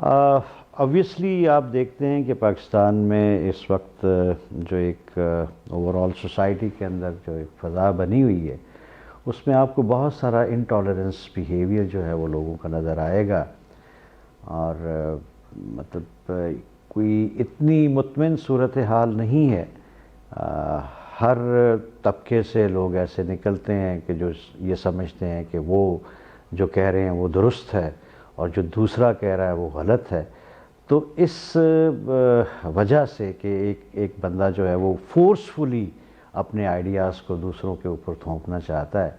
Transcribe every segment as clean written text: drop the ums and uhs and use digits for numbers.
Obviously आप देखते हैं कि पाकिस्तान में इस वक्त जो एक ओवरऑल सोसाइटी के अंदर जो एक फ़ज़ा बनी हुई है उसमें आपको बहुत सारा इनटॉलरेंस बिहेवियर जो है वो लोगों का नज़र आएगा। और मतलब कोई इतनी मुतमिन सूरत हाल नहीं है। हर तबके से लोग ऐसे निकलते हैं कि जो ये समझते हैं कि वो जो कह रहे हैं वो दुरुस्त है और जो दूसरा कह रहा है वो गलत है। तो इस वजह से कि एक बंदा जो है वो फोर्सफुली अपने आइडियाज़ को दूसरों के ऊपर थोपना चाहता है,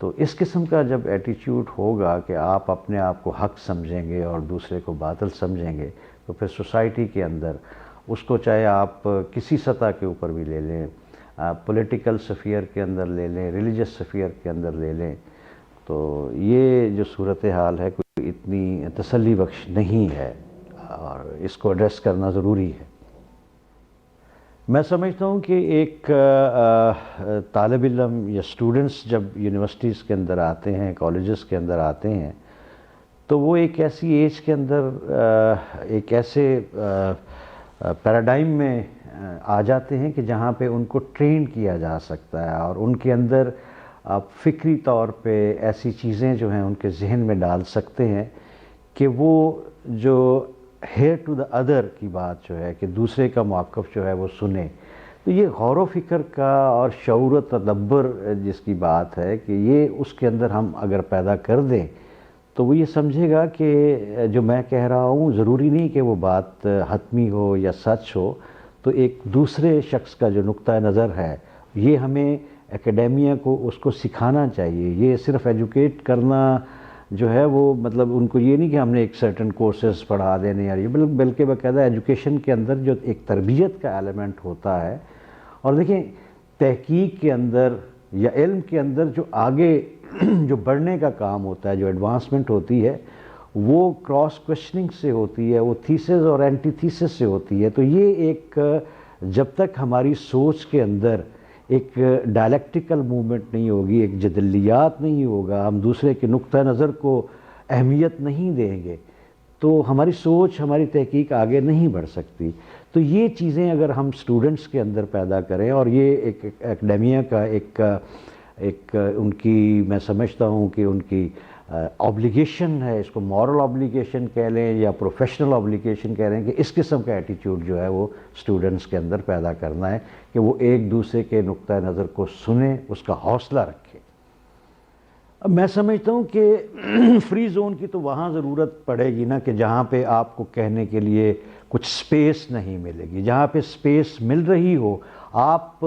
तो इस किस्म का जब एटीट्यूड होगा कि आप अपने आप को हक समझेंगे और दूसरे को बातिल समझेंगे, तो फिर सोसाइटी के अंदर उसको चाहे आप किसी सतह के ऊपर भी ले लें, पॉलिटिकल स्फीयर के अंदर ले लें, रिलीजियस स्फीयर के अंदर ले लें, तो ये जो सूरत हाल है कोई इतनी तसल्ली बख्श नहीं है और इसको एड्रेस करना ज़रूरी है। मैं समझता हूँ कि एक तालिब इल्म या स्टूडेंट्स जब यूनिवर्सिटीज़ के अंदर आते हैं, कॉलेजेस के अंदर आते हैं, तो वो एक ऐसी एज के अंदर एक ऐसे पैराडाइम में आ जाते हैं कि जहाँ पे उनको ट्रेन किया जा सकता है और उनके अंदर आप फ़िक्री तौर पे ऐसी चीज़ें जो हैं उनके जहन में डाल सकते हैं कि वो जो हेयर टू द अदर की बात जो है कि दूसरे का मौक़िफ़ जो है वो सुने। तो ये गौर व फ़िक्र का और शऊर व तदब्बर जिसकी बात है कि ये उसके अंदर हम अगर पैदा कर दें तो वो ये समझेगा कि जो मैं कह रहा हूँ ज़रूरी नहीं कि वो बात हतमी हो या सच हो। तो एक दूसरे शख्स का जो नुक्ता नज़र है ये हमें एकेडेमिया को उसको सिखाना चाहिए। ये सिर्फ़ एजुकेट करना जो है वो मतलब उनको ये नहीं कि हमने एक सर्टन कोर्सेज पढ़ा देने यार, ये बल्कि बाकायदा एजुकेशन के अंदर जो एक तरबियत का एलिमेंट होता है। और देखिए तहकीक के अंदर या इल्म के अंदर जो आगे जो बढ़ने का काम होता है, जो एडवांसमेंट होती है, वो क्रॉस क्वेश्चनिंग से होती है, वो थीसिस और एंटी थीसिस से होती है। तो ये एक जब तक हमारी सोच के अंदर एक डायलेक्टिकल मूवमेंट नहीं होगी, एक जदलियात नहीं होगा, हम दूसरे के नुक्ता नज़र को अहमियत नहीं देंगे, तो हमारी सोच, हमारी तहकीक आगे नहीं बढ़ सकती। तो ये चीज़ें अगर हम स्टूडेंट्स के अंदर पैदा करें, और ये एक एकेडेमिया का एक उनकी मैं समझता हूँ कि उनकी ऑब्लिगेशन है, इसको मॉरल ऑब्लिगेशन कह लें या प्रोफेशनल ऑब्लिगेशन कह लें, कि इस किस्म का एटीट्यूड जो है वो स्टूडेंट्स के अंदर पैदा करना है कि वो एक दूसरे के नुक्ता नज़र को सुने, उसका हौसला रखें। अब मैं समझता हूँ कि फ्री जोन की तो वहाँ ज़रूरत पड़ेगी ना कि जहाँ पे आपको कहने के लिए कुछ स्पेस नहीं मिलेगी। जहाँ पे स्पेस मिल रही हो, आप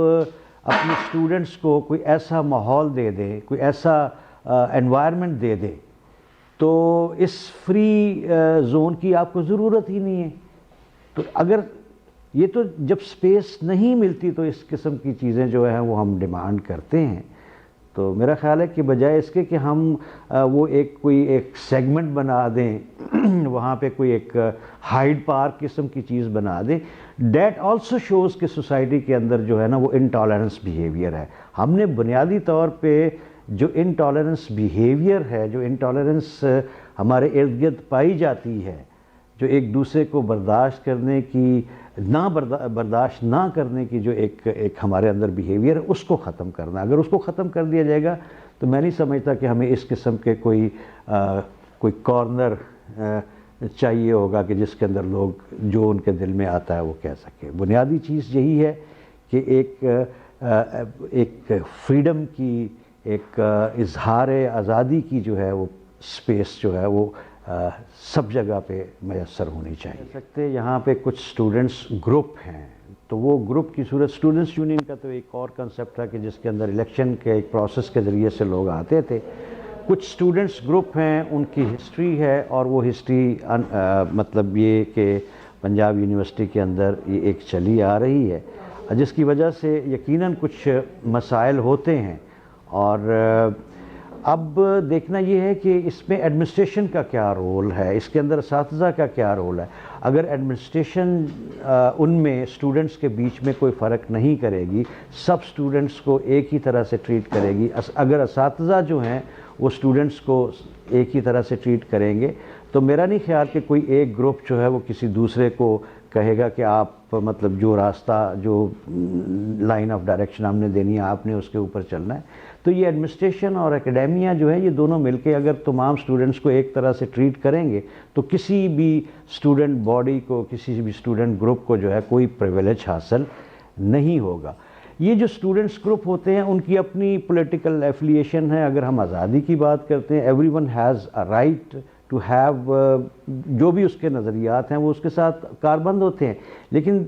अपने स्टूडेंट्स को कोई ऐसा माहौल दे दें, कोई ऐसा एनवायरनमेंट दे दें, तो इस फ्री जोन की आपको ज़रूरत ही नहीं है। तो अगर ये तो जब स्पेस नहीं मिलती तो इस किस्म की चीज़ें जो हैं वो हम डिमांड करते हैं। तो मेरा ख्याल है कि बजाय इसके कि हम वो कोई एक सेगमेंट बना दें वहाँ पे कोई एक हाइड पार्क किस्म की चीज़ बना दें, डैट आल्सो शोज़ कि सोसाइटी के अंदर जो है ना वो इनटॉलरेंस बिहेवियर है। हमने बुनियादी तौर पे जो इनटॉलरेंस बिहेवियर है, जो इनटॉलरेंस हमारे इर्द गिर्द पाई जाती है, जो एक दूसरे को बर्दाश्त करने की बर्दाश्त ना करने की जो एक हमारे अंदर बिहेवियर है, उसको ख़त्म करना। अगर उसको ख़त्म कर दिया जाएगा तो मैं नहीं समझता कि हमें इस किस्म के कोई कॉर्नर चाहिए होगा कि जिसके अंदर लोग जो उनके दिल में आता है वो कह सके। बुनियादी चीज़ यही है कि एक फ्रीडम की, एक इजहार आज़ादी की जो है वो स्पेस जो है वो सब जगह पे मैसर होनी चाहिए। सकते यहाँ पे कुछ स्टूडेंट्स ग्रुप हैं, तो वो ग्रुप की सूरत स्टूडेंट्स यूनियन का तो एक और कंसेप्ट था कि जिसके अंदर इलेक्शन के एक प्रोसेस के ज़रिए से लोग आते थे। कुछ स्टूडेंट्स ग्रुप हैं, उनकी हिस्ट्री है और वो हिस्ट्री मतलब ये कि पंजाब यूनिवर्सिटी के अंदर ये एक चली आ रही है, जिसकी वजह से यकीनन कुछ मसाइल होते हैं। और अब देखना ये है कि इसमें एडमिनिस्ट्रेशन का क्या रोल है, इसके अंदर असातिज़ा का क्या रोल है। अगर एडमिनिस्ट्रेशन उनमें स्टूडेंट्स के बीच में कोई फ़र्क नहीं करेगी, सब स्टूडेंट्स को एक ही तरह से ट्रीट करेगी, अगर असातिज़ा जो हैं वो स्टूडेंट्स को एक ही तरह से ट्रीट करेंगे, تو میرا نہیں خیال کہ کوئی ایک گروپ جو ہے وہ کسی دوسرے کو کہے گا کہ آپ مطلب جو راستہ جو لائن آف ڈائریکشن ہم نے دینی ہے آپ نے اس کے اوپر چلنا ہے. تو یہ ایڈمنسٹریشن اور اکیڈیمیا جو ہے یہ دونوں مل کے اگر تمام اسٹوڈنٹس کو ایک طرح سے ٹریٹ کریں گے تو کسی بھی اسٹوڈنٹ باڈی کو کسی بھی اسٹوڈنٹ گروپ کو جو ہے کوئی پریویلیج حاصل نہیں ہوگا. یہ جو اسٹوڈنٹس گروپ ہوتے ہیں ان کی اپنی پولیٹیکل ایفیلیشن ہے. اگر ہم آزادی کی بات کرتے ہیں everyone has a right to have جو بھی اس کے نظریات ہیں وہ اس کے ساتھ کاربند ہوتے ہیں, لیکن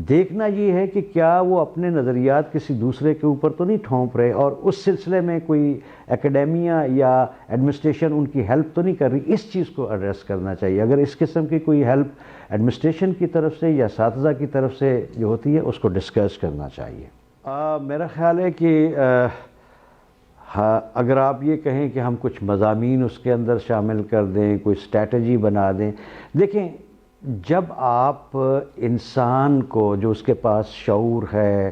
دیکھنا یہ ہے کہ کیا وہ اپنے نظریات کسی دوسرے کے اوپر تو نہیں ٹھونپ رہے, اور اس سلسلے میں کوئی اکیڈیمیا یا ایڈمنسٹریشن ان کی ہیلپ تو نہیں کر رہی. اس چیز کو ایڈریس کرنا چاہیے. اگر اس قسم کی کوئی ہیلپ ایڈمنسٹریشن کی طرف سے یا اساتذہ کی طرف سے جو ہوتی ہے اس کو ڈسکس کرنا چاہیے. میرا خیال ہے کہ اگر آپ یہ کہیں کہ ہم کچھ مضامین اس کے اندر شامل کر دیں, کوئی اسٹریٹجی بنا دیں, دیکھیں جب آپ انسان کو جو اس کے پاس شعور ہے,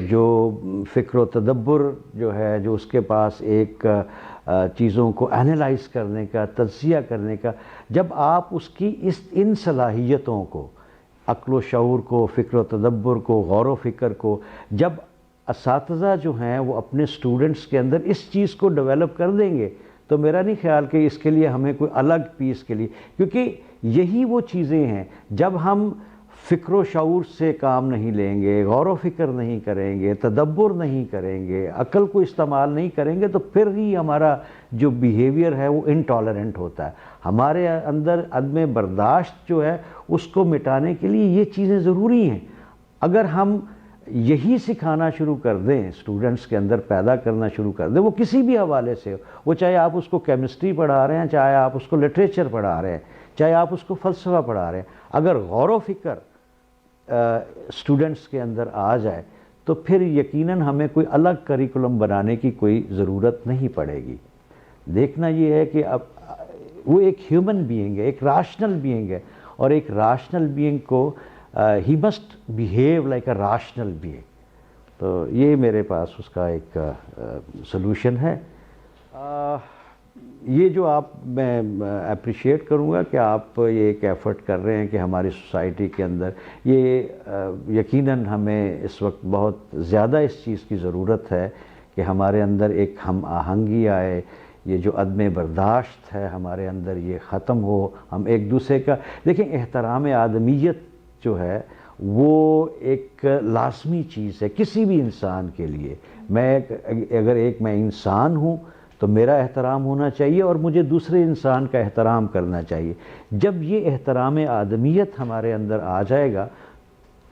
جو فکر و تدبر جو ہے, جو اس کے پاس ایک چیزوں کو انالائز کرنے کا, تجزیہ کرنے کا, جب آپ اس کی ان صلاحیتوں کو, عقل و شعور کو, فکر و تدبر کو, غور و فکر کو, جب اساتذہ جو ہیں وہ اپنے اسٹوڈنٹس کے اندر اس چیز کو ڈیولپ کر دیں گے تو میرا نہیں خیال کہ اس کے لیے ہمیں کوئی الگ پیس کے لیے, کیونکہ یہی وہ چیزیں ہیں جب ہم فکر و شعور سے کام نہیں لیں گے, غور و فکر نہیں کریں گے, تدبر نہیں کریں گے, عقل کو استعمال نہیں کریں گے, تو پھر ہی ہمارا جو بیہیویئر ہے وہ انٹالرنٹ ہوتا ہے. ہمارے اندر عدم برداشت جو ہے اس کو مٹانے کے لیے یہ چیزیں ضروری ہیں. اگر ہم یہی سکھانا شروع کر دیں, اسٹوڈنٹس کے اندر پیدا کرنا شروع کر دیں, وہ کسی بھی حوالے سے ہو, وہ چاہے آپ اس کو کیمسٹری پڑھا رہے ہیں, چاہے آپ اس کو لٹریچر پڑھا رہے ہیں, چاہے آپ اس کو فلسفہ پڑھا رہے ہیں, اگر غور و فکر اسٹوڈنٹس کے اندر آ جائے تو پھر یقیناً ہمیں کوئی الگ کریکولم بنانے کی کوئی ضرورت نہیں پڑے گی. دیکھنا یہ ہے کہ اب وہ ایک ہیومن بینگ ہے, ایک راشنل بینگ ہے, اور ایک راشنل بینگ کو ہی must behave like a rational being. تو یہ میرے پاس اس کا ایک سلوشن ہے. یہ جو آپ میں اپریشیٹ کروں گا کہ آپ یہ ایک ایفرٹ کر رہے ہیں کہ ہماری سوسائٹی کے اندر یہ یقیناً ہمیں اس وقت بہت زیادہ اس چیز کی ضرورت ہے کہ ہمارے اندر ایک ہم آہنگی آئے, یہ جو عدم برداشت ہے ہمارے اندر یہ ختم ہو. ہم ایک دوسرے کا دیکھیں احترام آدمیت جو ہے وہ ایک لازمی چیز ہے کسی بھی انسان کے لیے. اگر میں انسان ہوں تو میرا احترام ہونا چاہیے اور مجھے دوسرے انسان کا احترام کرنا چاہیے. جب یہ احترام آدمیت ہمارے اندر آ جائے گا,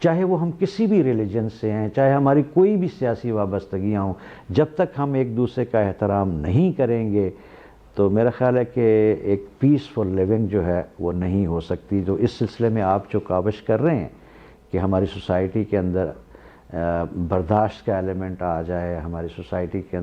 چاہے وہ ہم کسی بھی ریلیجن سے ہیں, چاہے ہماری کوئی بھی سیاسی وابستگیاں ہوں, جب تک ہم ایک دوسرے کا احترام نہیں کریں گے تو میرا خیال ہے کہ ایک پیسفل لیونگ جو ہے وہ نہیں ہو سکتی. تو اس سلسلے میں آپ جو کاوش کر رہے ہیں کہ ہماری سوسائٹی کے اندر برداشت کا ایلیمنٹ آ جائے, ہماری سوسائٹی کے اندر